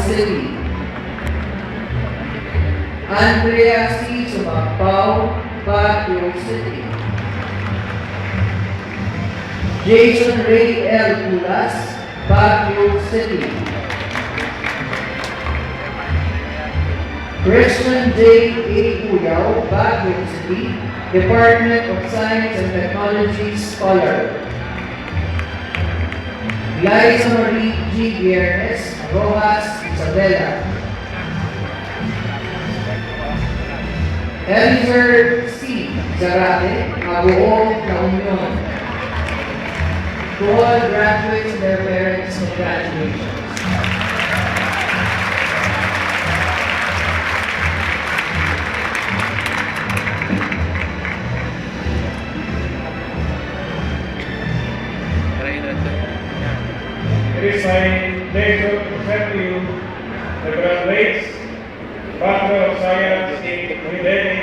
City. Andrea C. Sumapao, Baguio City. Jason Ray L. Pulas, Baguio City. Christian J. A. Uyao, Baguio City, Department of Science and Technology Scholar. Liza Marie G. Viernes, Rojas, Isabela. Elmer C. Zarate, Abuo, La Union. To all graduates and their parents, congratulations. It is my pleasure to present to you the graduates, Bachelor of Science in Related